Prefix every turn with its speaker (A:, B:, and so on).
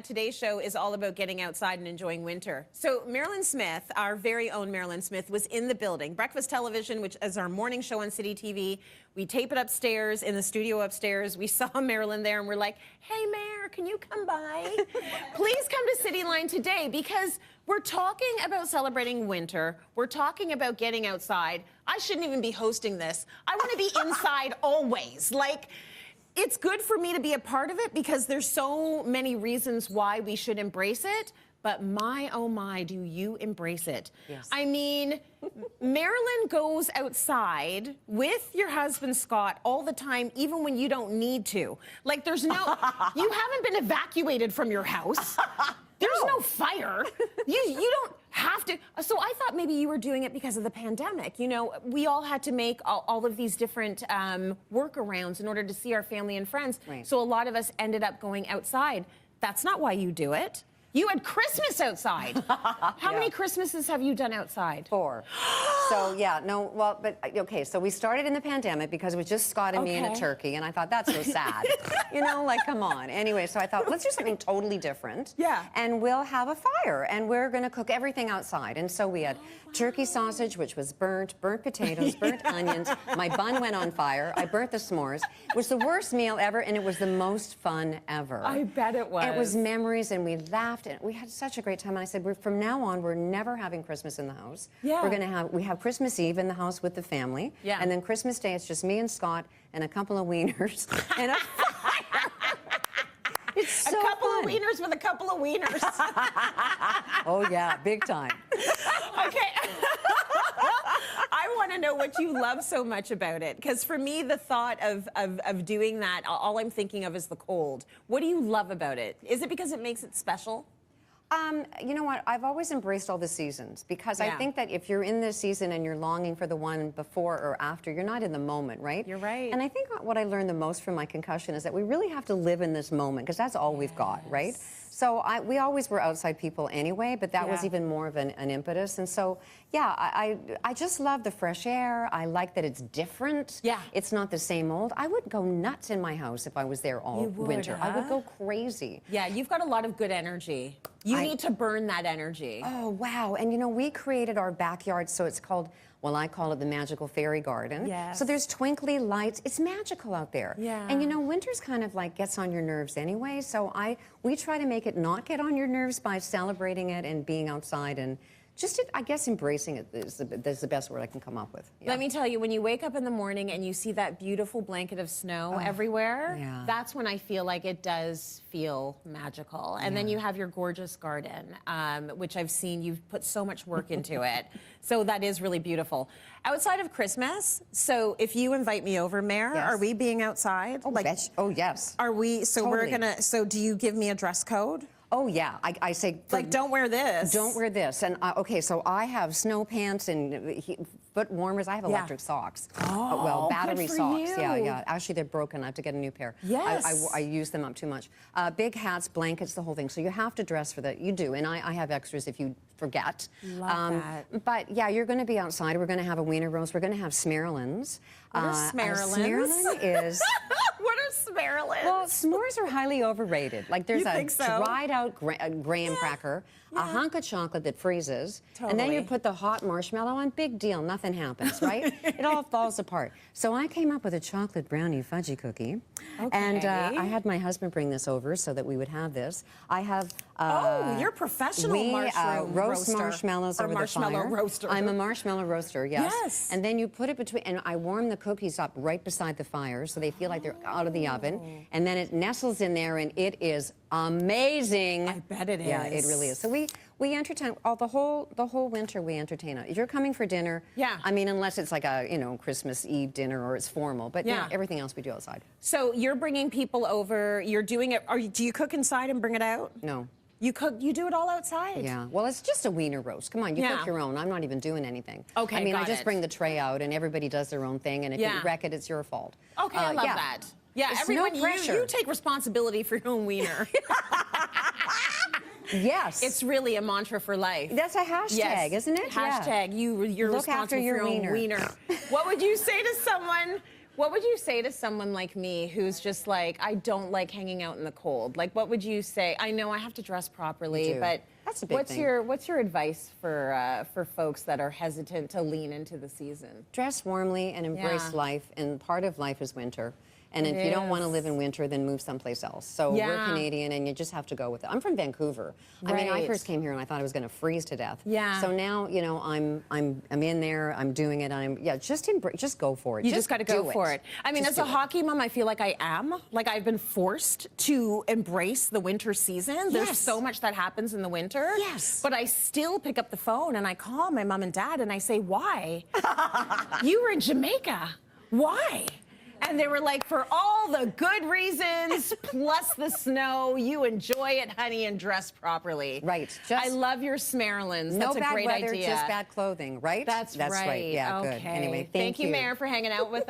A: Today's show is all about getting outside and enjoying winter. So Mairlyn Smith, our very own Mairlyn Smith, was in the building. Breakfast Television, which is our morning show on City TV. We tape it upstairs, in the studio upstairs. We saw Mairlyn there and we're like, hey, Mair, can you come by? Please come to Cityline today because we're talking about celebrating winter. We're talking about getting outside. I shouldn't even be hosting this. I want to be inside always. It's good for me to be a part of it because there's so many reasons why we should embrace it, but my, oh my, do you embrace it.
B: Yes.
A: I mean, Mairlyn goes outside with your husband, Scott, all the time, even when you don't need to. Like, there's no, you haven't been evacuated from your house. There's no fire. You don't have to. So I thought maybe you were doing it because of the pandemic. You know, we all had to make all of these different workarounds in order to see our family and friends.
B: Right.
A: So a lot of us ended up going outside. That's not why you do it. You had Christmas outside. How many Christmases have you done outside?
B: 4. So, yeah, no, well, but, okay, so we started in the pandemic because it was just Scott and me and a turkey, and I thought, that's so sad. You know, like, come on. Anyway, so I thought, let's do something totally different.
A: Yeah.
B: And we'll have a fire, and we're going to cook everything outside. And so we had turkey sausage, which was burnt potatoes, burnt onions. My bun went on fire. I burnt the s'mores. It was the worst meal ever, and it was the most fun ever.
A: I bet it was.
B: It was memories, and we laughed, and we had such a great time. And I said, from now on, we're never having Christmas in the house.
A: Yeah.
B: We're going to have Christmas Eve in the house with the family.
A: Yeah.
B: And then Christmas Day, it's just me and Scott and a couple of wieners and a fire. It's so
A: a couple
B: fun.
A: of wieners with a couple of wieners.
B: Oh, yeah, big time.
A: Okay. I want to know what you love so much about it. Because for me, the thought of doing that, all I'm thinking of is the cold. What do you love about it? Is it because it makes it special?
B: You know what? I've always embraced all the seasons because I think that if you're in this season and you're longing for the one before or after, you're not in the moment, right?
A: You're right.
B: And I think what I learned the most from my concussion is that we really have to live in this moment because that's all we've got, right? So we always were outside people anyway, but that was even more of an impetus. And so, yeah, I just love the fresh air. I like that it's different.
A: Yeah.
B: It's not the same old. I would go nuts in my house if I was there all winter. I would go crazy.
A: Yeah, you've got a lot of good energy. You need to burn that energy.
B: Oh, wow. And, you know, we created our backyard, so it's called, well, I call it the magical fairy garden.
A: Yes.
B: So there's twinkly lights. It's magical out there.
A: Yeah.
B: And, you know, winter's kind of like gets on your nerves anyway, so we try to make it not get on your nerves by celebrating it and being outside and just, I guess, embracing it is the best word I can come up with. Yeah.
A: Let me tell you, when you wake up in the morning and you see that beautiful blanket of snow everywhere, that's when I feel like it does feel magical. And then you have your gorgeous garden, which I've seen you've put so much work into it. So that is really beautiful. Outside of Christmas, so if you invite me over, Mair, are we being outside?
B: Oh, oh yes.
A: Are we, so
B: totally.
A: we're gonna, so do you give me a dress code?
B: Oh, yeah. I say...
A: Like, don't wear this.
B: Don't wear this. And, okay, so I have snow pants and foot warmers. I have electric socks.
A: Oh,
B: well, battery
A: good for
B: socks.
A: you.
B: Yeah. Actually, they're broken. I have to get a new pair.
A: Yes.
B: I use them up too much. Big hats, blankets, the whole thing. So you have to dress for that. You do. And I have extras if you forget.
A: Love that.
B: But, yeah, you're going to be outside. We're going to have a wiener roast. We're going to have smarelins.
A: What are smarelins?
B: Smarelin is...
A: What are smarelins?
B: Well, s'mores are highly overrated. Like, there's a dried-out graham cracker, a hunk of chocolate that freezes, and then you put the hot marshmallow on. Big deal. Nothing happens, right? It all falls apart. So I came up with a chocolate brownie fudgy cookie, and I had my husband bring this over so that we would have this. I have...
A: oh, you're a professional mushroom
B: roast
A: roaster.
B: marshmallows
A: or
B: over
A: marshmallow
B: the fire.
A: roaster.
B: I'm a marshmallow roaster, yes.
A: Yes.
B: And then you put it between, and I warm the cookies up right beside the fire so they feel like they're out of the oven. And then it nestles in there, and it is amazing.
A: I bet it is.
B: Yeah, it really is. So we entertain the whole winter. We entertain. If you're coming for dinner, I mean, unless it's like a Christmas Eve dinner or it's formal, but everything else we do outside.
A: So you're bringing people over. You're doing it. Do you cook inside and bring it out?
B: No.
A: You cook. You do it all outside.
B: Yeah. Well, it's just a wiener roast. Come on, you cook your own. I'm not even doing anything.
A: Okay.
B: I mean, I just bring the tray out, and everybody does their own thing. And if you wreck it, it's your fault.
A: Okay, I love that. Yeah,
B: it's
A: everyone,
B: no pressure.
A: You take responsibility for your own wiener.
B: Yes.
A: It's really a mantra for life.
B: That's a hashtag, isn't it?
A: Hashtag, you're
B: Look
A: responsible
B: after
A: for
B: your
A: your own wiener. What would you say to someone What would you say to someone like me who's just like, I don't like hanging out in the cold? Like, what would you say? I know I have to dress properly, but
B: that's a big thing.
A: What's your advice for folks that are hesitant to lean into the season?
B: Dress warmly and embrace life, and part of life is winter. And if you don't want to live in winter, then move someplace else. So we're Canadian, and you just have to go with it. I'm from Vancouver. I mean, I first came here, and I thought I was going to freeze to death.
A: Yeah.
B: So now, you know, I'm in there. I'm doing it. Just go for it.
A: You just got to go for it. I mean, as a hockey mom, I feel like I am. Like, I've been forced to embrace the winter season. There's so much that happens in the winter.
B: Yes.
A: But I still pick up the phone and I call my mom and dad and I say, why? You were in Jamaica. Why? And they were like, for all the good reasons, plus the snow, you enjoy it, honey, and dress properly.
B: Right.
A: I love your Smairlyns. That's a great idea.
B: No bad weather, just bad clothing, right?
A: That's right.
B: Yeah,
A: okay.
B: good. Anyway,
A: thank you, Mayor, for hanging out with us.